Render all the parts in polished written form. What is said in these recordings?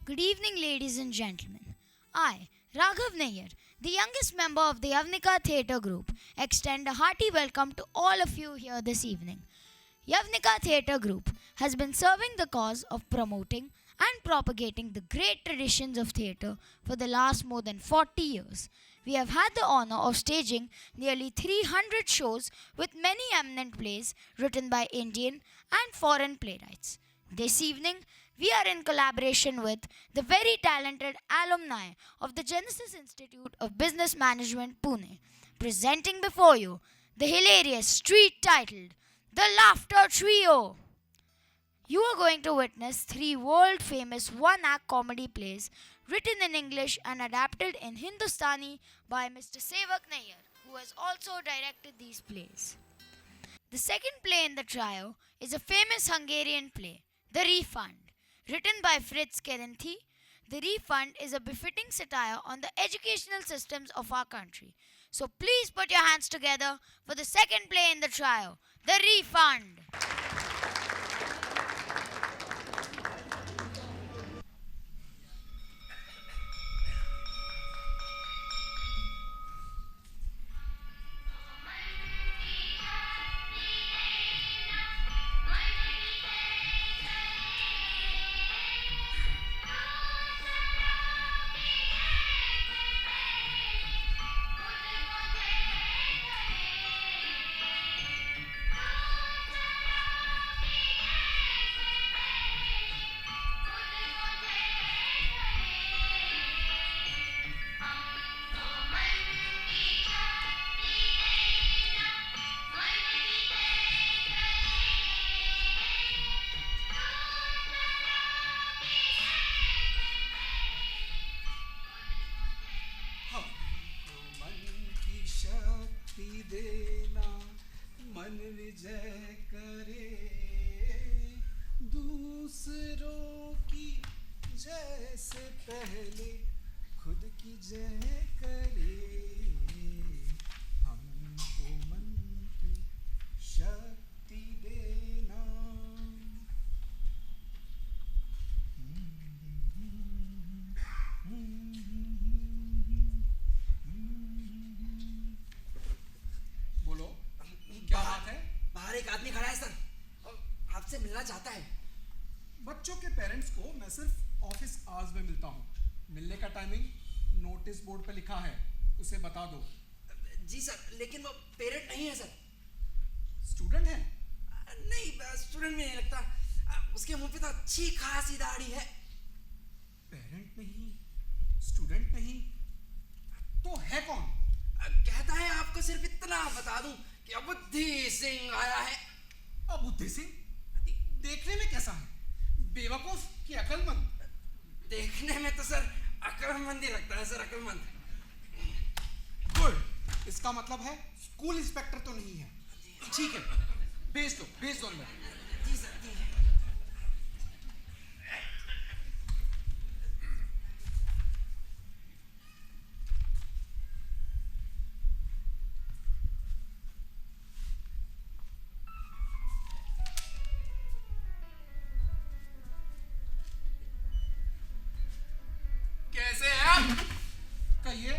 Good evening, ladies and gentlemen. I, Raghav Nair, the youngest member of the Yavnika Theatre Group, extend a hearty welcome to all of you here this evening. Yavnika Theatre Group has been serving the cause of promoting and propagating the great traditions of theatre for the last more than 40 years. We have had the honor of staging nearly 300 shows with many eminent plays written by Indian and foreign playwrights. This evening, we are in collaboration with the very talented alumni of the Genesis Institute of Business Management, Pune, presenting before you the hilarious treat titled The Laughter Trio. You are going to witness three world famous one act comedy plays written in English and adapted in Hindustani by Mr. Sevak Nair, who has also directed these plays. The second play in the trio is a famous Hungarian play, The Refund. Written by Fritz Kerenthi, The Refund is a befitting satire on the educational systems of our country. So please put your hands together for the second play in the trio, The Refund. देना मन विजय करे दूसरों की जय से पहले खुद की जय करे हमको मन की शक्ति देना एक आदमी खड़ा है सर, आपसे मिलना चाहता है। बच्चों के पेरेंट्स को मैं सिर्फ ऑफिस आवर्स में मिलता हूँ। मिलने का टाइमिंग नोटिस बोर्ड पे लिखा है, उसे बता दो। जी सर, लेकिन वो पेरेंट नहीं है सर। स्टूडेंट है? नहीं, स्टूडेंट भी नहीं लगता। उसके मुंह पे तो अच्छी खासी दाढ़ी है। पेरेंट नहीं, स्टूडेंट नहीं, तो है कौन? कहता है आपको सिर्फ इतना बता दूं कि अबुद्धि सिंह आया है। अबुद्धि सिंह? देखने में कैसा है? बेवकूफ कि अकलमंद? देखने में तो सर अकलमंद ही लगता है सर, अकलमंद। गुड, इसका मतलब है स्कूल इंस्पेक्टर तो नहीं है। ठीक है, भेज दो अंदर। जी सर, जी। कैसे हैं आप? कहिए,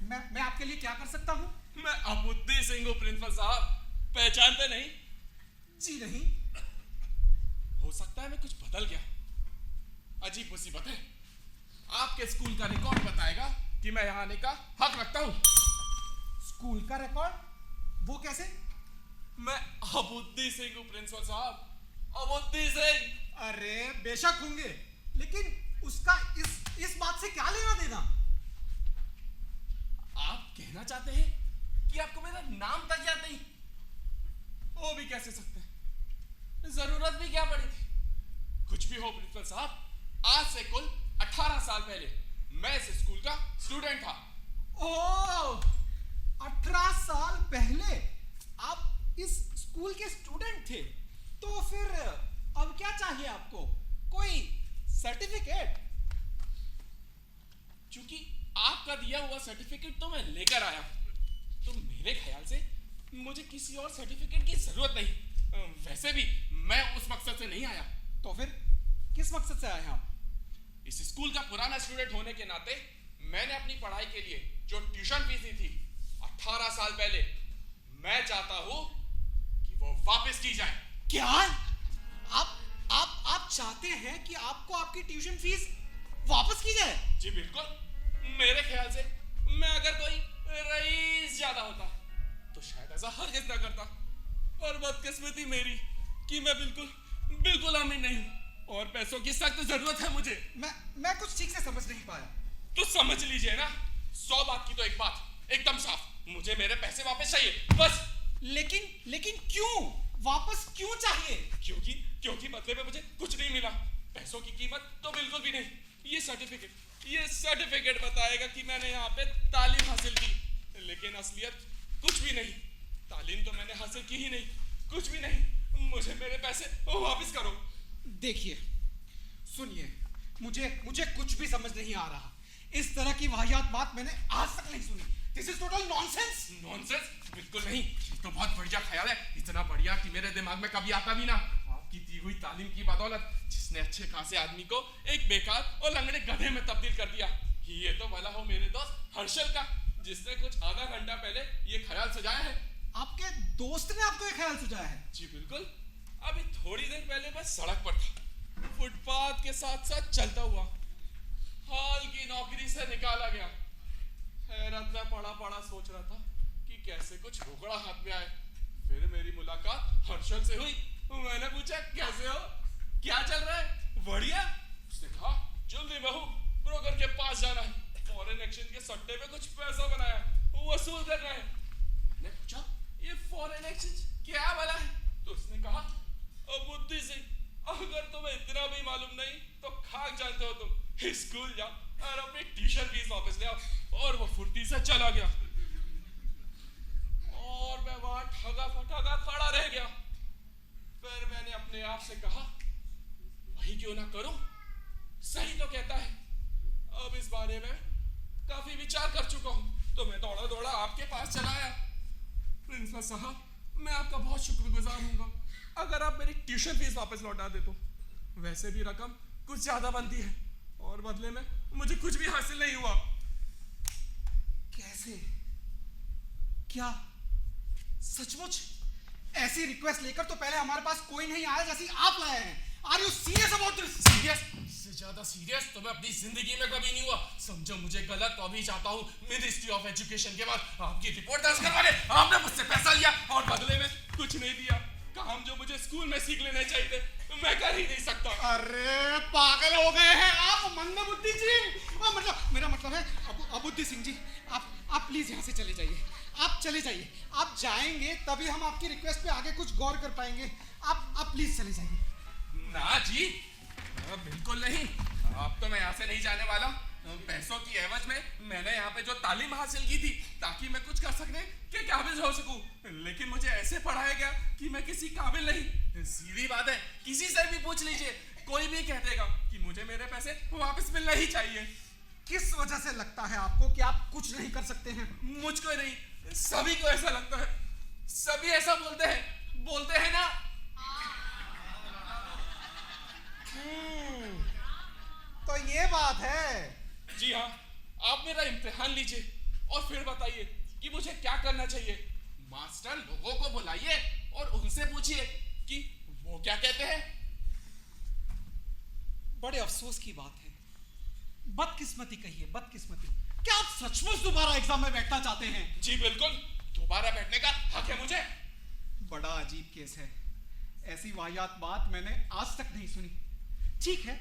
मैं आपके लिए क्या कर सकता हूँ? मैं अबुद्धि सिंह हूँ प्रिंसिपल साहब, पहचानते नहीं? जी नहीं। हो सकता है मैं कुछ बदल गया। अजीब मुसीबत है। आपके स्कूल का रिकॉर्ड बताएगा कि मैं यहाँ आने का हक रखता हूँ। स्कूल का रिकॉर्ड? वो कैसे? मैं अबुद्धि सिंह हूँ प्रिंसिपल साहब, अबुद्धि सिंह। अरे बेशक होंगे, लेकिन उसका इस बात से क्या लेना देना? आप कहना चाहते हैं कि आपको मेरा नाम तक याद नहीं? वो भी कैसे सकते हैं? जरूरत भी क्या पड़ी थी? कुछ भी हो प्रिंसिपल साहब, आज से कुल 18 साल पहले मैं इस स्कूल का स्टूडेंट था। ओह, 18 साल पहले आप इस स्कूल के स्टूडेंट थे? तो फिर अब क्या चाहिए आपको? कोई सर्टिफिकेट? क्योंकि आपका दिया हुआ सर्टिफिकेट तो मैं लेकर आया, तो मेरे ख्याल से मुझे किसी और सर्टिफिकेट की जरूरत नहीं। वैसे भी मैं उस मकसद से नहीं आया। तो फिर किस मकसद से आए हैं आप? इस स्कूल का पुराना स्टूडेंट होने के नाते मैंने अपनी पढ़ाई के लिए जो ट्यूशन फीस दी थी 18 साल पहले, मैं चाहता हूं कि वो वापस की जाए। क्या आप चाहते हैं कि आपको आपकी ट्यूशन फीस वापस की जाए? जी बिल्कुल। मेरे ख्याल से मैं अगर कोई रईस ज्यादा होता तो शायद ऐसा हरगिज ना करता, और बदकिस्मती मेरी कि मैं बिल्कुल अमीर नहीं हूं और पैसों की सख्त जरूरत है मुझे। मैं कुछ ठीक से समझ नहीं पाया। तो समझ लीजिए ना, 100 बात की तो एक बात एकदम साफ, मुझे मेरे पैसे वापस चाहिए बस। लेकिन क्यों वापस क्यों चाहिए? क्योंकि बदले में मुझे कुछ नहीं मिला। पैसों की कीमत तो बिल्कुल भी नहीं। ये सर्टिफिकेट बताएगा कि मैंने यहाँ पे तालीम हासिल की, लेकिन असलियत कुछ भी नहीं। तालीम तो मैंने हासिल की ही नहीं, कुछ भी नहीं। मुझे मेरे पैसे वापस करो। देखिए, सुनिए, मुझे कुछ भी समझ नहीं आ रहा। इस तरह की वाहियात बात मैंने आज तक नहीं सुनी। This is total nonsense. Nonsense? बिल्कुल नहीं। ये तो बहुत बढ़िया ख्याल है, इतना बढ़िया कि मेरे दिमाग में कभी आता भी ना। आपकी दी हुई तालीम की बदौलत जिसने अच्छे खासे आदमी को एक बेकार और लंगड़े गधे में तब्दील कर दिया। ये तो भला हो मेरे दोस्त हर्षल का, जिसने कुछ आधा घंटा पहले ये ख्याल सुझाया है। आपके दोस्त ने आपको ये ख्याल सुझाया है? जी बिल्कुल। अभी थोड़ी देर पहले मैं सड़क पर था, फुटपाथ के साथ साथ चलता हुआ, हाल की नौकरी से निकाला गया। हैरत में पड़ा सोच रहा था कि कैसे कुछ रोकड़ा हाथ में आए। फिर मेरी मुलाकात हर्षल से हुई। मैंने पूछा, कैसे हो, क्या चल रहा है? बढ़िया। उसने कहा, जल्दी बहू ब्रोकर के पास जाना है, फॉरेन एक्सचेंज के सट्टे पे कुछ पैसा बनाया, वसूल करना है। मैंने पूछा, ये फॉरेन एक्सचेंज क्या वाला है? तो उसने कहा, बुद्धि सिंह, अगर तुम्हें इतना भी मालूम नहीं तो खाक जानते हो तुम। स्कूल जाओ और अपनी ट्यूशन फीस वापस ले आओ। और वो फुर्ती से चला गया और मैं वहां ठगा खड़ा रह गया। फिर मैंने अपने आप से कहा, वही क्यों ना करूं, सही तो कहता है। अब इस बारे में काफी विचार कर चुका हूं, तो मैं दौड़ा आपके पास चला आया। प्रिंसिपल साहब, मैं आपका बहुत शुक्रगुजार हूंगा अगर आप मेरी ट्यूशन फीस वापस लौटा दे तो। वैसे भी रकम कुछ ज्यादा बनती है और बदले में मुझे कुछ भी हासिल नहीं हुआ। कैसे? क्या सचमुच? ऐसी रिक्वेस्ट लेकर तो पहले हमारे पास कोई नहीं आया जैसी आप लाए हैं। Are you serious about this? Serious? इससे ज्यादा सीरियस तो मैं अपनी जिंदगी में कभी नहीं हुआ। समझो मुझे गलत तो अभी चाहता हूँ मिनिस्ट्री ऑफ एजुकेशन के बाद आपकी रिपोर्ट दर्ज करवा ले। आपने मुझसे पैसा लिया और बदले में कुछ नहीं दिया। काम जो मुझे स्कूल में सीख लेने चाहिए थे मैं कर ही नहीं सकता। अरे पागल हो गए हैं आप मंदबुद्धि सिंह। मेरा मतलब है अबुद्धि सिंह जी, आप प्लीज यहाँ से चले जाइए। आप चले जाइए। आप जाएंगे तभी हम आपकी रिक्वेस्ट पे आगे कुछ गौर कर पाएंगे। आप प्लीज चले जाइए। ना जी, बिल्कुल नहीं। अब तो मैं यहाँ से नहीं जाने वाला। पैसों की एवज में मैंने यहाँ पे जो तालीम हासिल की थी ताकि मैं कुछ कर सकने के काबिल हो सकूं, लेकिन मुझे ऐसे पढ़ाया गया कि मैं किसी काबिल नहीं। सीधी बात है, किसी से भी पूछ लीजिए, कोई भी कह देगा कि मुझे मेरे पैसे वापस मिलना ही चाहिए। किस वजह से लगता है आपको कि आप कुछ नहीं कर सकते हैं? मुझको नहीं, सभी को ऐसा लगता है। सभी ऐसा बोलते हैं ना। तो ये बात है। जी हाँ, आप मेरा इम्तिहान लीजिए और फिर बताइए कि मुझे क्या करना चाहिए। मास्टर लोगों को बुलाइए और उनसे पूछिए कि वो क्या कहते हैं। बड़े अफसोस की बात है, बदकिस्मती कहिए, बदकिस्मती। क्या आप सचमुच दोबारा एग्जाम में बैठना चाहते हैं? जी बिल्कुल, दोबारा बैठने का हक है मुझे। बड़ा अजीब केस है, ऐसी वाहियात बात मैंने आज तक नहीं सुनी। ठीक है,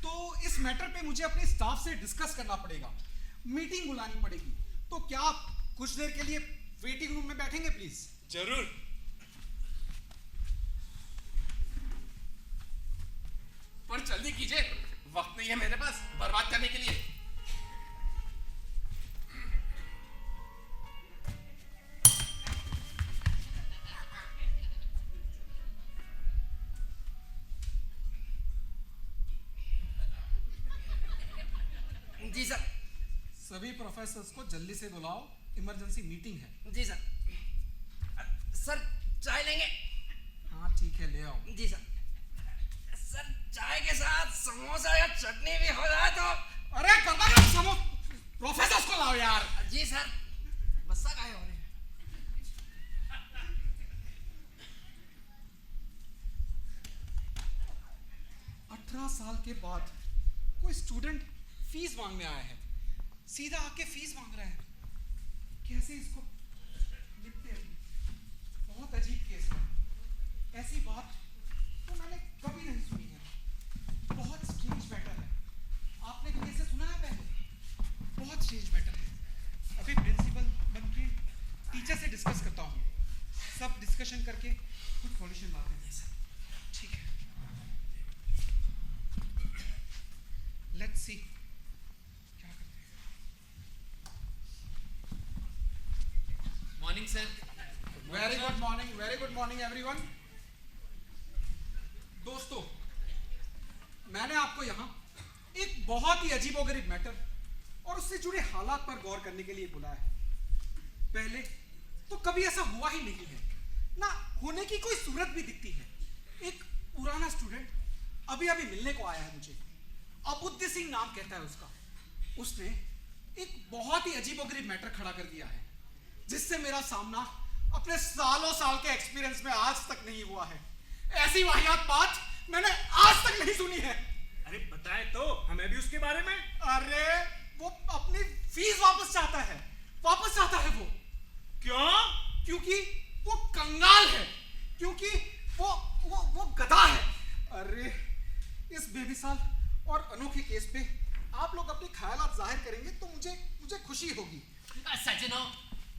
तो इस मैटर पे मुझे अपने स्टाफ से डिस्कस करना पड़ेगा, मीटिंग बुलानी पड़ेगी। तो क्या आप कुछ देर के लिए वेटिंग रूम में बैठेंगे प्लीज? जरूर। पर जल्दी कीजिए, वक्त नहीं है मेरे पास बर्बाद करने के लिए। जी सर। सभी प्रोफेसर्स को जल्दी से बुलाओ, इमरजेंसी मीटिंग है। जी सर। सर चाय लेंगे? हाँ ठीक है, ले आओ। जी सर। सर चाय के साथ समोसा या चटनी भी हो जाए तो। अरे बाबा प्रोफेसर को लाओ यार। जी सर, बस्सा का है। 18 साल के बाद कोई स्टूडेंट फीस मांगने आया है, सीधा आके फीस मांग रहा है। कैसे इसको निपटे अभी? बहुत अजीब केस है। ऐसी बात तो मैंने कभी नहीं सुनी है। बहुत स्ट्रेंज मैटर है। आपने कभी ऐसे सुना है पहले? बहुत स्ट्रेंज मैटर है। अभी प्रिंसिपल बन के टीचर से डिस्कस करता हूँ। सब डिस्कशन करके कुछ सॉल्यूशन लाते हैं। ठीक है, लेट्स सी क्या करते हैं। Morning sir. Very good morning everyone. दोस्तों, मैंने आपको यहाँ एक बहुत ही अजीबोगरीब मैटर और उससे जुड़े हालात पर गौर करने के लिए बुलाया है। पहले तो कभी ऐसा हुआ ही नहीं है, ना होने की कोई सूरत भी दिखती है। एक पुराना स्टूडेंट अभी अभी मिलने को आया है मुझे। अबुद्दी सिंह नाम कहता है उसका। उसने एक बहुत ही अजीबोगरीब मैटर खड़ा कर दिया है, जिससे मेरा सामना अपने सालों साल के एक्सपीरियंस में आज तक नहीं हुआ है। ऐसी वाहियात बात मैंने आज तक नहीं सुनी है। अरे बताए तो हमें भी उसके बारे में। अरे वो अपनी फीस वापस चाहता है। वो क्यों? क्योंकि वो कंगाल है, क्योंकि वो गधा है। अरे इस बेमिसाल और अनोखे केस पे आप लोग अपने ख्यालात जाहिर करेंगे तो मुझे खुशी होगी। सज्जनों,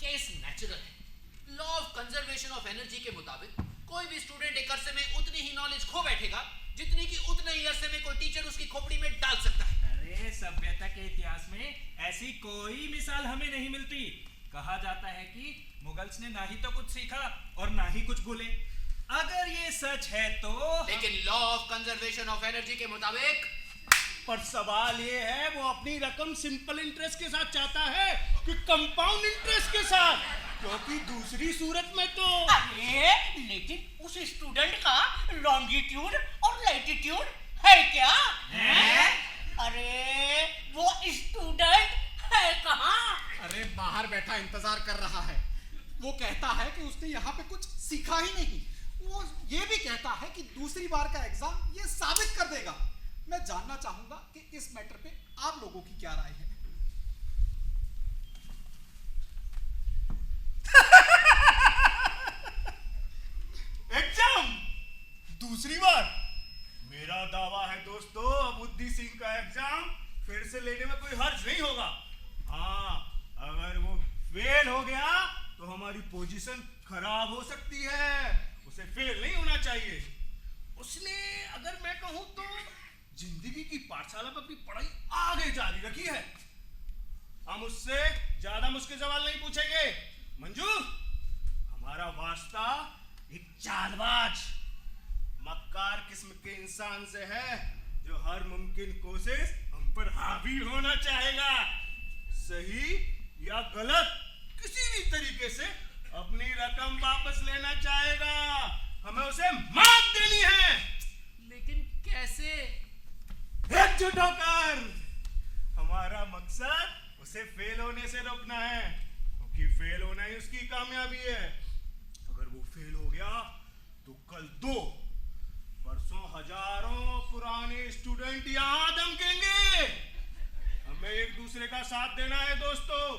केस नेचुरल है। Law of conservation of energy के मुताबिक कोई भी स्टूडेंट एक अरसे में उतनी ही नॉलेज खो बैठेगा जितनी कि उतने ही अरसे में कोई टीचर उसकी खोपड़ी में डाल सकता है। अरे सभ्यता के इतिहास में ऐसी कोई मिसाल हमें नहीं मिलती। कहा जाता है कि मुगल्स ने ना ही तो कुछ सीखा और ना ही कुछ भूले। अगर ये सच है तो लेकिन law of conservation of energy के मुताबिक पर सवाल ये है, वो अपनी रकम सिंपल इंटरेस्ट के साथ चाहता है कि कंपाउंड इंटरेस्ट के साथ? क्योंकि दूसरी सूरत में तो अरे लेकिन उस स्टूडेंट का लॉन्गिट्यूड और लैटिट्यूड है क्या? है? अरे वो स्टूडेंट है कहाँ? अरे बाहर बैठा इंतजार कर रहा है। वो कहता है कि उसने यहाँ पे कुछ सीखा ही नहीं। वो ये भी कहता है कि दूसरी बार का एग्जाम ये साबित कर देगा। मैं जानना चाहूंगा कि इस मैटर पे आप लोगों की क्या राय है। एग्जाम दूसरी बार? मेरा दावा है दोस्तों, अबुद्दी सिंह का एग्जाम फिर से लेने में कोई हर्ज नहीं होगा। हाँ, अगर वो फेल हो गया तो हमारी पोजीशन खराब हो सकती है। उसे फेल नहीं होना चाहिए। उसने, अगर मैं कहूं तो, जिंदगी की पाठशाला पर अपनी पढ़ाई आगे जारी रखी है। हम उससे ज्यादा मुश्किल सवाल नहीं पूछेंगे। मंजूर? हमारा वास्ता एक चालबाज, मक्कार किस्म के इंसान से है, जो हर मुमकिन कोशिश हम पर हावी होना चाहेगा। सही या गलत किसी भी तरीके से अपनी रकम वापस लेना चाहेगा। हमें उसे मात देनी है। लेकिन कैसे? एकजुट होकर। हमारा मकसद उसे फेल होने से रोकना है, क्योंकि फेल होना ही उसकी कामयाबी है। अगर वो फेल हो गया तो कल परसों हजारों पुराने स्टूडेंट यहाँ धमकेंगे। हमें एक दूसरे का साथ देना है दोस्तों,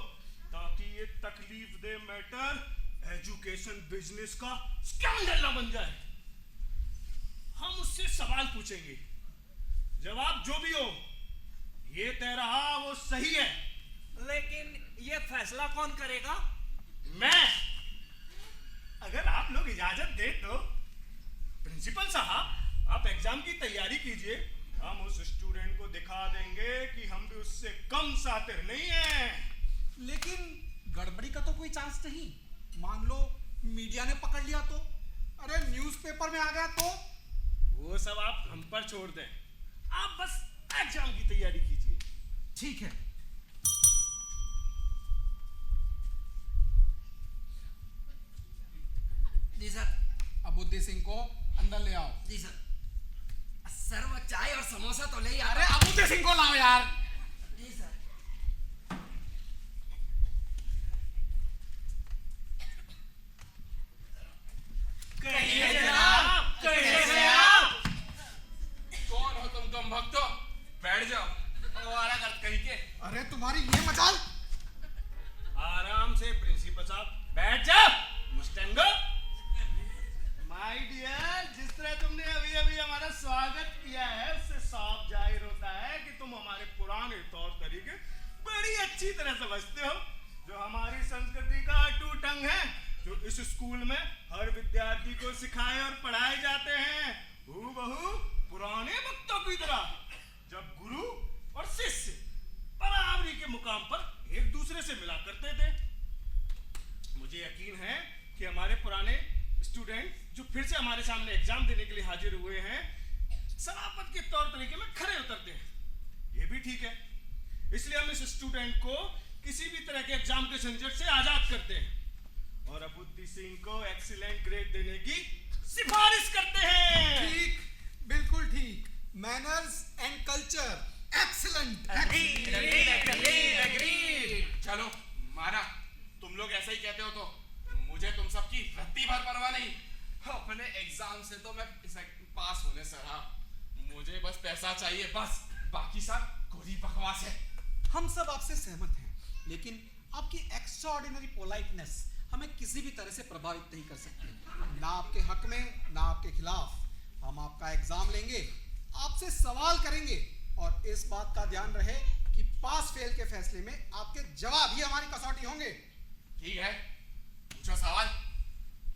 ताकि ये तकलीफ दे मैटर एजुकेशन बिजनेस का स्कैंडल ना बन जाए। हम उससे सवाल पूछेंगे, जवाब जो भी हो ये तय रहा वो सही है। लेकिन ये फैसला कौन करेगा? मैं, अगर आप लोग इजाजत दे तो। प्रिंसिपल साहब, आप एग्जाम की तैयारी कीजिए। हम उस स्टूडेंट को दिखा देंगे कि हम भी उससे कम शातिर नहीं हैं। लेकिन गड़बड़ी का तो कोई चांस नहीं। मान लो मीडिया ने पकड़ लिया तो? अरे न्यूज़पेपर में आ गया तो? वो सब आप हम पर छोड़ दें। आप बस एग्जाम की तैयारी कीजिए। ठीक है। जी सर। अबुद्दी सिंह को अंदर ले आओ। जी सर। सर वो चाय और समोसा तो ले ही अरे अबूते सिंह को लाओ यार। जी सर। कहिए जनाब, कहिए आप। कौन हो तुम कम भक्तो? बैठ जाओ। आवारा गर्द कहीं के। अरे तुम्हारी ये मजाल। आराम से प्रिंसिपल साहब, बैठ जाओ। मुस्टैंगो। माय डियर, जिस तरह तुमने अभी अभी हमारा स्वागत किया है उससे साफ जाहिर होता है कि तुम हमारे पुराने तौर तरीके बड़ी अच्छी तरह समझते हो, जो हमारी संस्कृति का अटूट अंग है, जो इस स्कूल में हर विद्यार्थी को सिखाए और पढ़ाए जाते हैं, हूबहू पुराने वक्तों की तरह, जब गुरु और शिष्य बराबरी के मुकाम पर एक दूसरे से मिला करते थे। मुझे यकीन है कि हमारे पुराने स्टूडेंट जो फिर से हमारे सामने एग्जाम देने के लिए हाजिर हुए हैं, शराफत के तौर तरीके में खरे उतरते हैं। ये भी ठीक है, इसलिए हम इस स्टूडेंट को किसी भी तरह के एग्जाम के झंझट से आजाद करते हैं और अबुद्दी सिंह को एक्सीलेंट ग्रेड देने की सिफारिश करते हैं। ठीक, बिल्कुल ठीक। Manners and culture excellent. चलो माना, तुम लोग ऐसा ही कहते हो तो मुझे तुम सबकी रत्ती भर परवाह नहीं। अपने एग्जाम से तो मैं पास होने से रहा, मुझे बस पैसा चाहिए, बस। बाकी सब कोरी बकवास है। हम सब आपसे सहमत हैं, लेकिन आपकी एक्स्ट्राऑर्डिनरी पोलाइटनेस हमें किसी भी तरह से प्रभावित नहीं कर सकती। ना आपके हक में ना आपके खिलाफ। हम आपका एग्जाम लेंगे, आपसे सवाल करेंगे और इस बात का ध्यान रहे कि पास फेल के फैसले में आपके जवाब ही हमारी कसौटी होंगे। ठीक है, पूछो सवाल,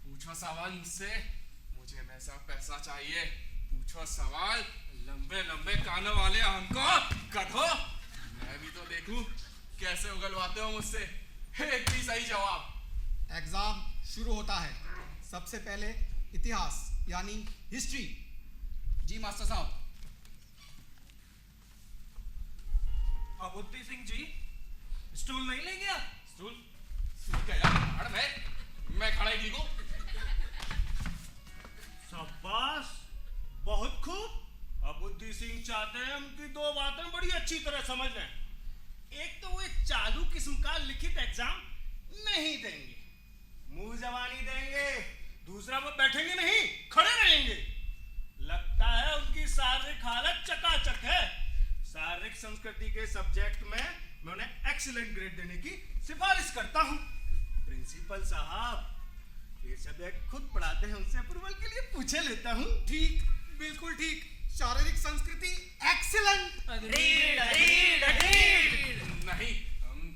पूछो सवाल मुझसे। मुझे वैसा पैसा चाहिए। पूछो सवाल, लंबे लंबे कानों वाले हमको कढ़ो, मैं भी तो देखूं कैसे उगलवाते हो मुझसे एक भी सही जवाब। एग्जाम शुरू होता है। सबसे पहले इतिहास यानी हिस्ट्री। जी मास्टर साहब। अबुद्दी सिंह जी, स्टूल नहीं ले गया? स्टूल गया भाड़ में, मैं खड़ा ही ठीक हूँ। शाबाश, बहुत खूब। अबुद्दी सिंह चाहते हैं उनकी दो बातें बड़ी अच्छी तरह समझ लें। एक तो वो एक चालू किस्म का लिखित एग्जाम नहीं देंगे, मुंह जबानी देंगे। दूसरा, वो बैठेंगे नहीं, खड़े रहेंगे। लगता है उनकी शारीरिक हालत चकाचक है। शारीरिक संस्कृति के सब्जेक्ट में मैं उन्हें एक्सीलेंट ग्रेड देने की सिफारिश करता हूँ। प्रिंसिपल साहब, ये सब्जेक्ट खुद पढ़ाते हैं, उनसे अप्रूवल के लिए पूछे लेता हूँ। ठीक, बिल्कुल ठीक। शारीरिक संस्कृति एक्सीलेंट। नहीं,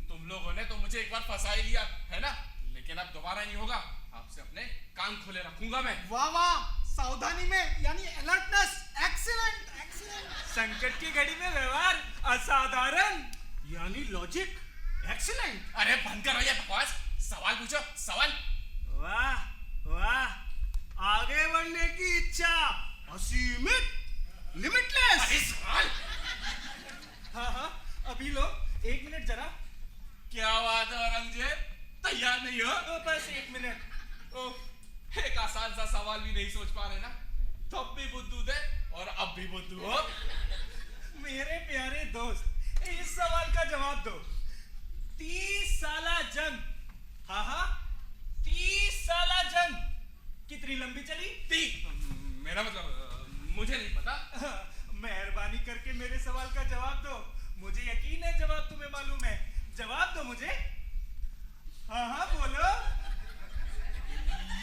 तुम लोगों ने तो मुझे एक बार फंसा ही लिया है ना, लेकिन अब दोबारा नहीं होगा। आपसे अपने कान खोले रखूंगा मैं। वाह वाह, सावधानी में यानी अलर्टनेस एक्सीलेंट एक्सीलेंट। संकट की घड़ी में व्यवहार असाधारण यानी लॉजिक एक्सीलेंट। अरे बंद करो ये बकवास, सवाल पूछो सवाल। वाह वाह, आगे बढ़ने की इच्छा असीमित, लिमिटलेस। अरे सवाल। हाँ हाँ, अभी लो, 1 मिनट जरा। क्या बात है औरंगजेब, तैयार नहीं हो? बस 1 मिनट। एक आसान सा सवाल भी नहीं सोच पा रहे ना? तब भी बुद्धू थे और अब भी बुद्धू हो। मेरे प्यारे दोस्त, इस सवाल का जवाब दो। 30 साला जंग, हाँ हाँ 30 साला जंग कितनी लंबी चली? 30, मेरा मतलब मुझे नहीं पता। मेहरबानी करके मेरे सवाल का जवाब दो। मुझे यकीन है जवाब तुम्हें मालूम है। जवाब दो मुझे। हाँ हाँ बोलो।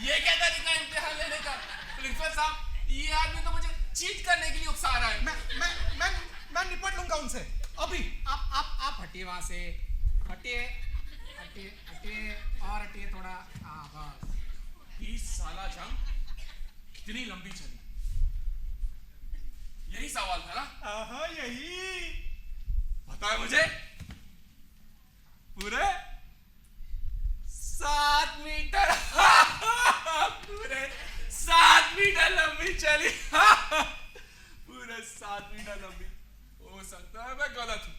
ये क्या तरीका है इम्तिहान लेने का? प्रिंसिपल साहब, ये आदमी तो मुझे चीट करने के लिए उकसा रहा है। मैं निपट लूंगा उनसे अभी। आप हटिए वहां से, हटिए हटिए हटिए और हटिए थोड़ा। बस। 30 साला जंग कितनी लंबी चली, यही सवाल था ना? हाँ यही। पता है मुझे, पूरे 7 मीटर पूरे 7 मीटर लंबी चली। पूरे 7 मीटर लंबी। हो सकता है मैं गलत हूं,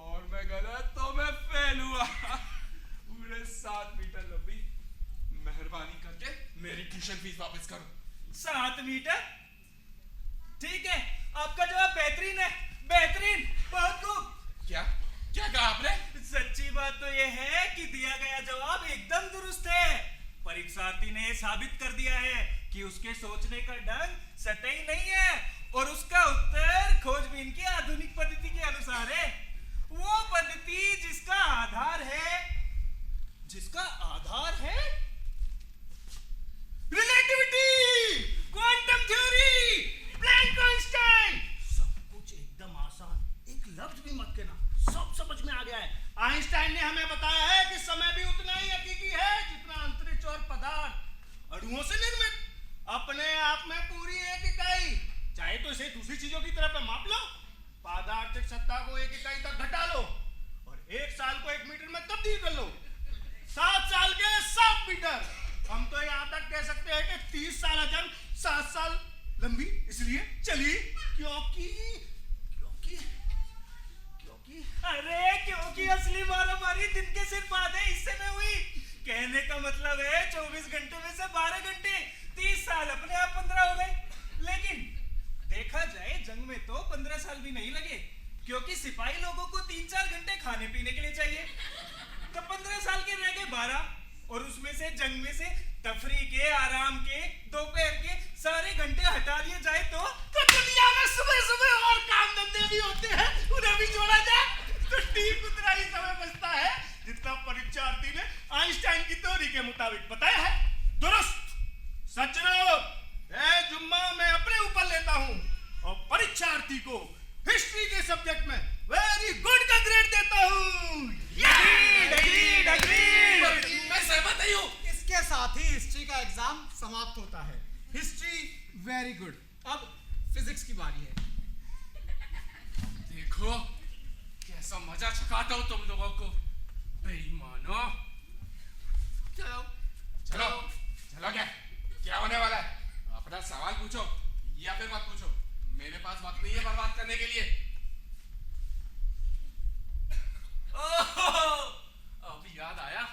और मैं गलत तो मैं फेल हुआ। पूरे 7 मीटर लंबी। मेहरबानी करके मेरी ट्यूशन फीस वापस करो। 7 मीटर? ठीक है, आपका बेहतरीन है, बेहतरीन, बहुत खूब। क्या क्या कहा आपने? सच्ची बात तो ये है कि दिया गया जवाब एकदम दुरुस्त है। परीक्षार्थी ने साबित कर दिया है कि उसके सोचने का ढंग सतही नहीं है और उसका उत्तर खोजबीन की आधुनिक पद्धति के अनुसार है। वो पद्धति जिसका आधार है relativity, quantum theory, Planck constant. सब कुछ एकदम आसान, एक लफ्ज भी मत कहना, सब समझ में आ गया है। आइंस्टाइन ने हमें बताया है कि समय भी उतना ही हकीकी है जितना अंतरिक्ष और पदार्थ अणुओं से निर्मित, अपने आप में पूरी एक इकाई। चाहे तो इसे दूसरी चीजों की तरह पे माप लो, पादार्थिक सत्ता को एक इकाई तक घटा लो और 1 साल को 1 मीटर में तब्दील कर लो। 7 साल के 7 मीटर। हम तो यहाँ तक कह सकते हैं कि 30 साल जंग 7 साल लंबी इसलिए चली क्योंकि क्योंकि असली मारामारी दिन के सिर्फ बाद है इससे में हुई। कहने का मतलब है 24 घंटे में से 12 घंटे, 30 साल अपने आप 15 हो गए। लेकिन देखा जाए जंग में तो 15 साल भी नहीं लगे, क्योंकि सिपाही लोगों को 3-4 घंटे खाने पीने के लिए चाहिए। तो 15 साल के रह गए 12, और उसमें से जंग में से तफरी के, आराम के, दोपहर के सारे घंटे हटा लिए जाए तो दुनिया में सुबह सुबह और काम धंधे भी होते हैं, उन्हें भी जोड़ा जाए तो ठीक उतना ही समय बचता है जितना परीक्षार्थी ने आइंस्टाइन की थ्योरी के मुताबिक बताया है। दुरुस्त। सज्जनों, जुम्मा मैं अपने ऊपर लेता हूँ और परीक्षार्थी को हिस्ट्री के सब्जेक्ट में वेरी गुड का ग्रेड देता हूँ। मैं सहमत नहीं हूँ। इसके साथ ही हिस्ट्री का एग्जाम समाप्त होता है। History very good. अब फिजिक्स की बारी है। देखो कैसा मजा चखाता हूँ तुम लोगों को, बेईमानो। चलो चलो चलो, क्या होने वाला है? अपना सवाल पूछो या फिर मत पूछो, मेरे पास वक्त नहीं है बर्बाद करने के लिए। अब याद आया,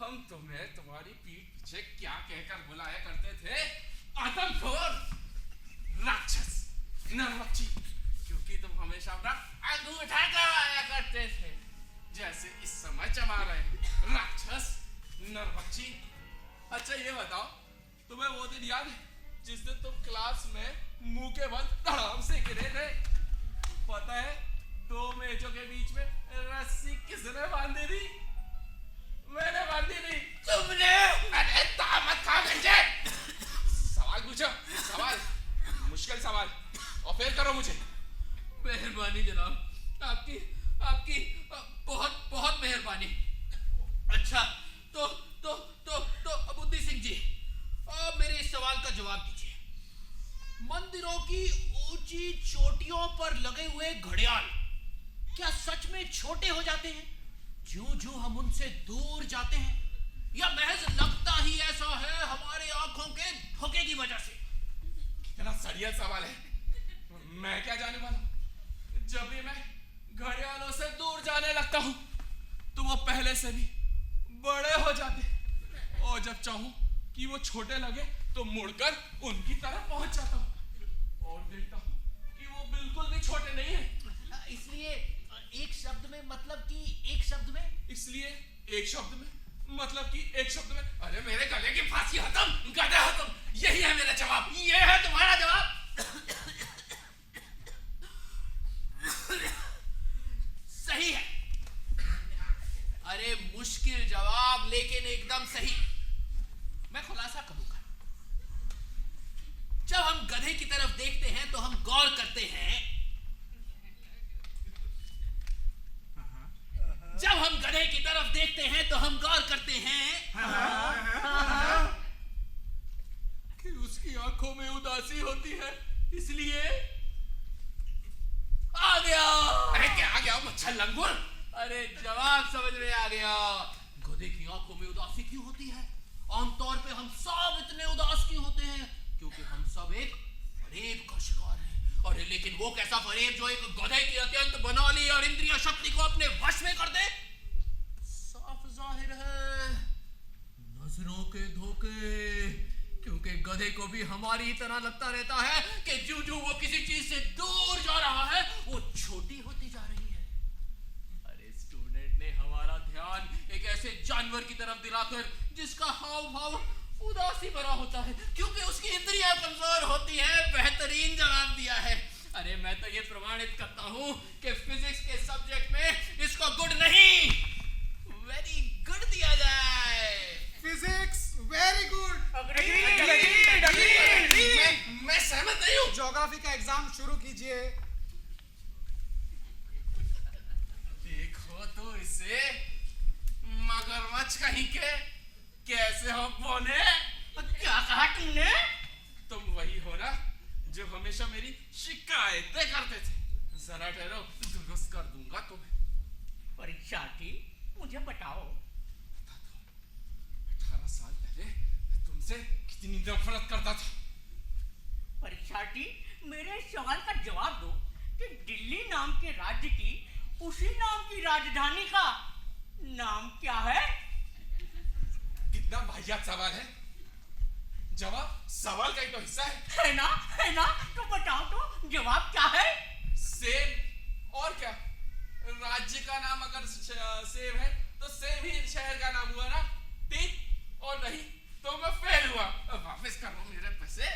हम तुम्हें तुम्हारी पीठ पीछे क्या कहकर बुलाया करते थे? आदमखोर, राक्षस, नरमच्छी, क्योंकि तुम हमेशा अपना अंगूठा करवाया करते थे, जैसे इस समय चबा रहे हैं। राक्षस, नरमच्छी। अच्छा ये बताओ, तुम्हें वो दिन याद है जिस दिन तुम क्लास में मुंह के बल धड़ाम से गिरे थे? पता है 2 मेजों के बीच में रस्सी किसने बांधी थी? मैंने बांधी थी। तुमने? अरे दामद खा गंजे। सवाल पूछो, सवाल, मुश्किल सवाल, और फिर करो मुझे। मेहरबानी जनाब, आपकी बहुत बहुत मेहरबानी। अच्छा तो अबुद्दी सिंह जी, मेरे इस सवाल का जवाब दीजिए। मंदिरों की ऊंची चोटियों पर लगे हुए घड़ियाल क्या सच में छोटे हो जाते हैं ज्यों-ज्यों हम उनसे दूर जाते हैं, या महज लगता ही ऐसा है हमारी आंखों के धोखे की वजह से? कितना सरिया सवाल है, मैं क्या जाने वाला। जब भी मैं घड़ियालों से दूर जाने लगता हूँ तो वो पहले से भी बड़े हो जाते, और जब चाहूं कि वो छोटे लगे तो मुड़कर उनकी तरफ पहुंच जाता हूँ और देखता हूँ कि वो बिल्कुल भी छोटे नहीं है। इसलिए एक शब्द में मतलब कि एक शब्द में अरे मेरे गले की फांसी खत्म, गधा हो तुम। यही है मेरा जवाब, ये है तुम्हारा जवाब। सही है। अरे मुश्किल जवाब लेकिन एकदम सही। मैं खुलासा करूंगा। जब हम गधे की तरफ देखते हैं तो हम गौर करते हैं कि उसकी आंखों में उदासी होती है, इसलिए आ गया। अरे क्या आ गया मच्छर लंगूर? अरे जवाब समझ में आ गया। गधे की आंखों में उदासी क्यों होती है? आमतौर पे हम सब इतने उदास क्यों होते हैं? क्योंकि हम सब एक फरेब का शिकार हैं। अरे लेकिन वो कैसा फरेब जो एक गधे की अत्यंत बनौली और इंद्रिय शक्ति को अपने वश में कर दे? साफ जाहिर है, नजरों के धोखे। क्योंकि गधे को भी हमारी तरह लगता रहता है कि जो वो किसी चीज से दूर जा रहा है बुलाकर जिसका हाव भाव उदासी भरा होता है क्योंकि उसकी इंद्रियां कमजोर होती हैं, बेहतरीन जवाब दिया है। अरे मैं तो ये प्रमाणित करता हूँ कि फिजिक्स के सब्जेक्ट में इसको गुड नहीं, वेरी गुड दिया जाए। Physics very good. मैं सहमत नहीं हूँ। ज्योग्राफी का एग्जाम शुरू कीजिए। देखो तो इसे, मगरमच्छ कहीं के। कैसे हो बोने? क्या कहा तुमने? तुम वही हो ना जो हमेशा मेरी शिकायतें करते थे। जरा ठहरो, दुरुस्त कर दूंगा तुम्हें। परीक्षार्थी मुझे बताओ, 18 साल पहले तुमसे कितनी नफरत करता था। परीक्षार्थी मेरे सवाल का जवाब दो कि दिल्ली नाम के राज्य की उसी नाम की राजधानी का नाम क्या है? कितना वाहियात सवाल है। जवाब सवाल का ही तो हिस्सा है। है ना? तो बताओ तो जवाब क्या है? सेब। और क्या? राज्य का नाम अगर सेब है तो सेब ही शहर का नाम हुआ ना। ठीक? और नहीं तो मैं फेल हुआ। अब वापस करो मेरे पैसे।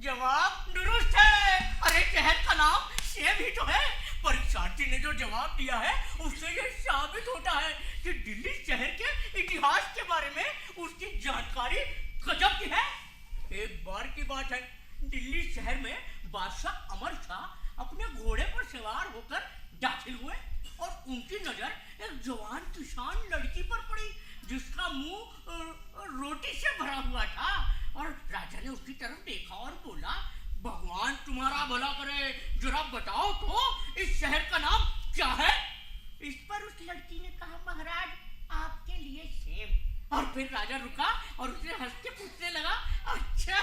जवाब दुरुस्त है। अरे शहर का नाम सेब ही तो है। परीक्षार्थी ने जो जवाब दिया है उससे ये साबित होता है कि दिल्ली शहर के इतिहास के बारे में उसकी जानकारी गजब की है। एक बार की बात है, दिल्ली शहर में बादशाह अमर शाह अपने घोड़े पर सवार होकर दाखिल हुए और उनकी नजर एक जवान किसान लड़की पर पड़ी जिसका मुंह रोटी से भरा हुआ था। और राजा ने उसकी तरफ देखा और बोला, भगवान तुम्हारा भला करे, जरा बताओ तो इस शहर का नाम क्या है? इस पर उस लड़की ने कहा, महाराज आपके लिए सेब। और फिर राजा रुका और उसे हंस के पूछने लगा, अच्छा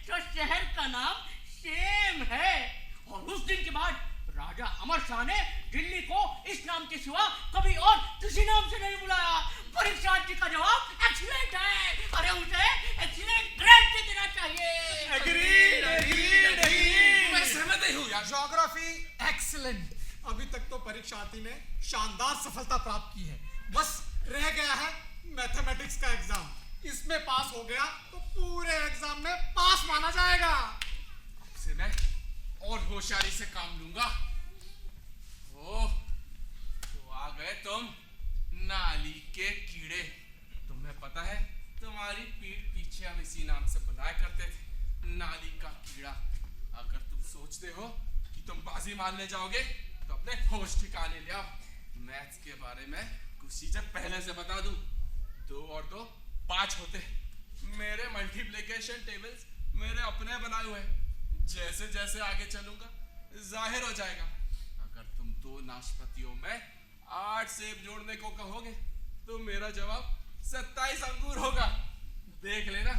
तो शहर का नाम सेम है। और उस दिन के बाद राजा अमर शाह ने दिल्ली को इस नाम के सिवा कभी और किसी नाम से नहीं बुलाया। परीक्षार्थी का जवाब एक्सीलेंट है। अरे उसे एक्सीलेंट ग्रेड दे देना चाहिए। मैं सहमत नहीं हूँ यार। Geography excellent. अभी तक तो परीक्षार्थी ने शानदार सफलता प्राप्त की है। बस रह गया है मैथमेटिक्स का एग्जाम। इसमें पास हो गया तो पूरे एग्जाम में पास माना जाएगा। से मैं और होशियारी से काम लूंगा। ओह, तो आ गए तुम नाली के कीड़े। तुम्हें पता है तुम्हारी पीठ पीछे हम इसी नाम से बुलाया करते थे, नाली का कीड़ा। अगर तुम सोचते हो कि तुम बाजी मारने जाओगे तो अपने होश ठिकाने ले आओ। मैथ्स के बारे में कुछ चीजें पहले से बता दूं। 2 और 2 5 होते। मेरे मल्टीप्लिकेशन टेबल्स मेरे अपने बनाए हुए हैं। जैसे जैसे आगे चलूंगा जाहिर हो जाएगा। अगर तुम 2 नाशपातियों में 8 सेब जोड़ने को कहोगे तो मेरा जवाब 27 अंगूर होगा। देख लेना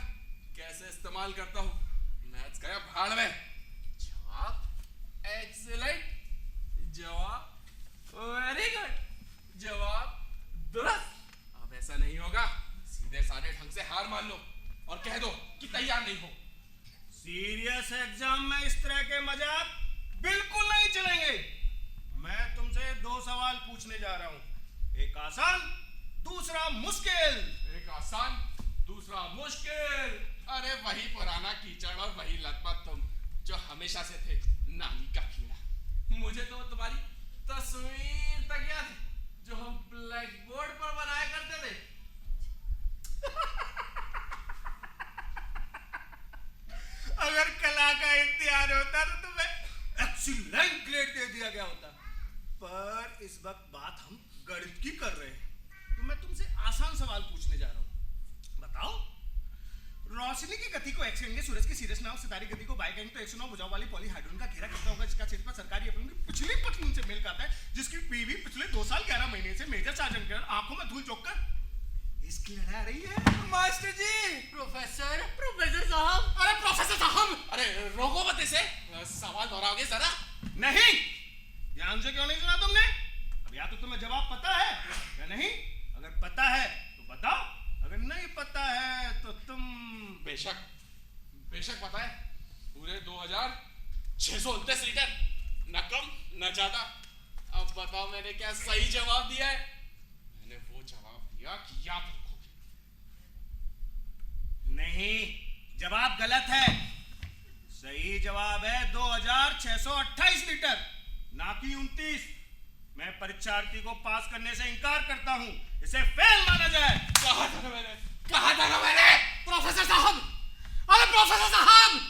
कैसे इस्तेमाल करता हूँ। मैथ्स गया भाड़ में। जवाब एक्सीलेंट, जवाब वेरी गुड, जवाब दुरुस्त। अब ऐसा नहीं होगा। सीधे साधे ढंग से हार मान लो और कह दो कि तैयार नहीं हो। सीरियस एग्जाम में इस तरह के मजाक बिल्कुल नहीं चलेंगे। मैं तुमसे 2 सवाल पूछने जा रहा हूं, एक आसान दूसरा मुश्किल। एक आसान दूसरा मुश्किल। अरे वही पुराना कीचड़ और वही लतपत तुम जो हमेशा से थे, नाली का कीड़ा। मुझे तो तुम्हारी तस्वीर तक याद है जो हम ब्लैक बोर्ड पर बनाया करते थे। अगर कला का इम्तिहान होता तो तुम्हें एक्सीलेंट ग्रेड दे दिया गया होता। पर इस वक्त बात हम गणित की कर रहे हैं, तो मैं तुमसे आसान सवाल पूछने जा रहा हूं। बताओ, रोशनी की गति को एक्स कहेंगे, सूरज की सीरियस नाव सितारे गति को बाय कहेंगे, तो 109 भुजाओं वाली पॉलीहाइड्रोजन का घेरा कितना होगा जिसका क्षेत्रफल सरकारी अपनी पिछली पतलून से मेल खाता है, जिसकी बीवी पिछले 2 साल 11 महीने से मेजर सार्जेंट के आंखों में धूल झोंककर इसकी लड़ा रही है। मास्टर जी। प्रोफेसर साहब। अरे प्रोफेसर साहब, अरे रोको मत इसे। सवाल दोहराओगे जरा। नहीं, ध्यान से क्यों नहीं सुना तुमने? अब या तो तुम्हें जवाब पता है या नहीं। अगर पता है तो बताओ, अगर नहीं पता है तो तुम बेशक बेशक पता है। पूरे 2629 लीटर, न कम न ज्यादा। अब अब बताओ मैंने क्या सही जवाब दिया है? मैंने वो जवाब दिया कि याद रखोगे। नहीं, जवाब गलत है। सही जवाब है 2628 लीटर, ना कि 29। मैं परीक्षार्थी को पास करने से इनकार करता हूं, इसे फेल माना जाए। कहा था ना मैंने प्रोफेसर साहब, अरे प्रोफेसर साहब,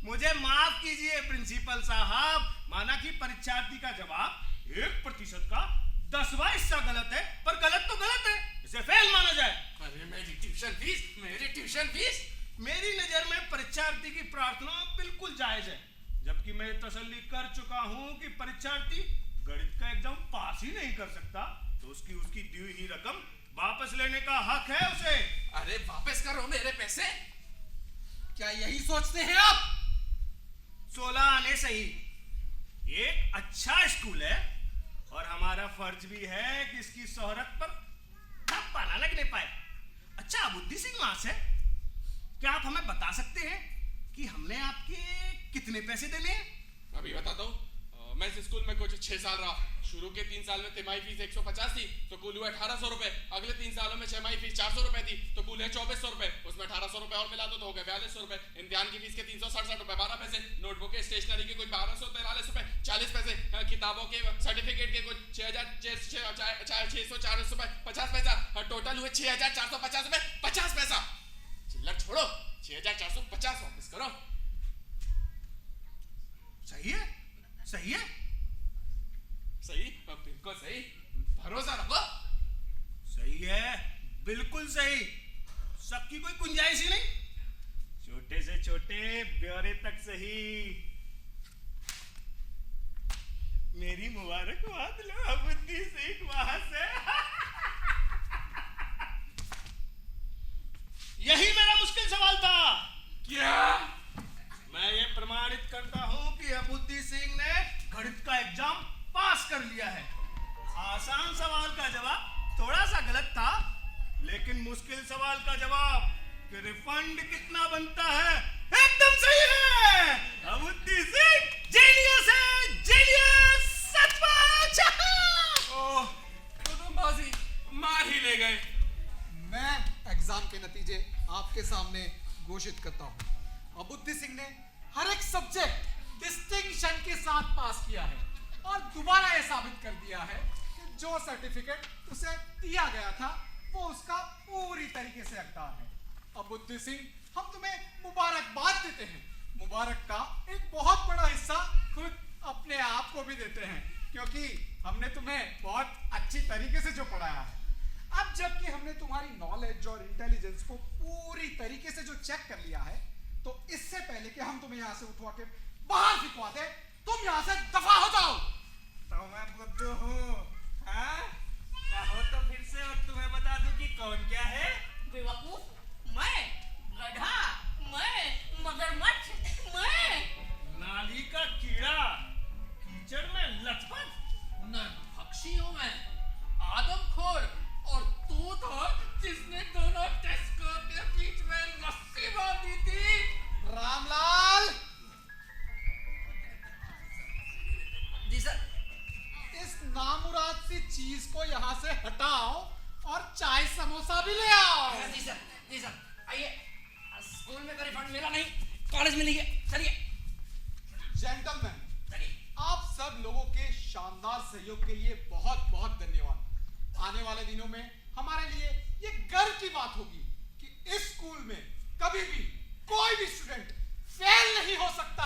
मुझे माफ कीजिए प्रिंसिपल साहब, माना कि परीक्षार्थी का जवाब 1% का 10वां हिस्सा गलत है, पर गलत तो गलत है, इसे फेल माना जाए। अरे मेरी ट्यूशन फीस मेरी नजर में परीक्षार्थी की प्रार्थना बिल्कुल जायज है, जबकि मैं तसल्ली कर चुका हूं कि परीक्षार्थी गणित का एग्जाम पास ही नहीं कर सकता, तो उसकी दी हुई रकम वापस लेने का हक है उसे। अरे वापस करो मेरे पैसे, क्या यही सोचते हैं आप? 16 आने सही। एक अच्छा स्कूल है और हमारा फर्ज भी है कि इसकी शोहरत पर धब्बा ना लगने पाए। अच्छा बुद्धि सिंह वहां से, क्या आप हमें बता सकते हैं कि हमने आपके कितने पैसे देने हैं? अभी बताता हूँ। मैं इस स्कूल में कुछ 6 साल रहा। शुरू के 3 साल में तिमाही फीस 150 थी, तो कुल हुआ 1800 रुपए। अगले 3 सालों में छमाही फीस 400 रुपए थी, तो कुल है 2400 रुपए। उसमें 1800 रुपए और मिला दो तो हो गए 4200 रुपए। इम्तिहान की फीस के 367 रुपए 12 पैसे, नोटबुक के स्टेशनरी के कुछ 1243 रुपए 40 पैसे, किताबों के सर्टिफिकेट के कुछ 6640 रुपए 50 पैसा, टोटल हुए 6450 रुपए 50 पैसा। चिल्लर छोड़ो, 6450 वापस करो। सही है, सही है, सही, बिल्कुल सही, भरोसा रखो। सही है, बिल्कुल सही, शक की कोई गुंजाइश ही नहीं। छोटे से छोटे ब्यौरे तक सही। मेरी मुबारकबाद लो बुद्धि सिंह वहां से। यही मेरा मुश्किल सवाल था। क्या? मैं ये प्रमाणित करता हूं कि अबुद्धि सिंह ने गणित का एग्जाम पास कर लिया है। आसान सवाल का जवाब थोड़ा सा गलत था, लेकिन मुश्किल सवाल का जवाब कि रिफंड कितना बनता है एकदम सही है। अबुद्धि सिंह जीनियस है, जीनियस, सचमुच। ओह, तो तुम बाजी मार ही ले गए। मैं एग्जाम के नतीजे आपके सामने घोषित करता हूं। अबुद्धि सिंह ने हर एक सब्जेक्ट डिस्टिंक्शन के साथ पास किया है और दोबारा यह साबित कर दिया है कि जो सर्टिफिकेट उसे दिया गया था वो उसका पूरी तरीके से हकदार है। अबुद्धि सिंह, हम तुम्हें मुबारकबाद देते हैं। मुबारक का एक बहुत बड़ा हिस्सा खुद अपने आप को भी देते हैं, क्योंकि हमने तुम्हें बहुत अच्छी तरीके से जो पढ़ाया है। अब जबकि हमने तुम्हारी नॉलेज और इंटेलिजेंस को पूरी तरीके से जो चेक कर लिया है, तो इससे पहले कि हम तुम्हें यहाँ से उठवा के बाहर फिकवा दे, तुम यहाँ से दफा हो जाओ। तो मैं बुद्धू हूँ, हाँ? कहो तो फिर से और तुम्हें बता दूं कि कौन क्या है। बेवकूफ मैं, गधा मैं, मगरमच्छ मैं, नाली का कीड़ा, कीचड़ में लथपथ। नरभक्षी हूं मैं, आदमखोर, और तू था जिसने दोनों टेस्को के बीच में रस्सी बांधी थी। रामलाल, जी सर। इस नामुराद सी चीज को यहाँ से हटाओ और चाय समोसा भी ले आओ। जी सर, जी सर। आइए, स्कूल में तो रिफंड मिला नहीं, कॉलेज में लीजिए, चलिए। जेंटलमैन, चलिए। आप सब लोगों के शानदार सहयोग के लिए बहुत बहुत धन्यवाद। आने वाले दिनों में हमारे लिए ये गर्व की बात होगी कि इस स्कूल में कभी भी कोई भी स्टूडेंट फेल नहीं हो सकता।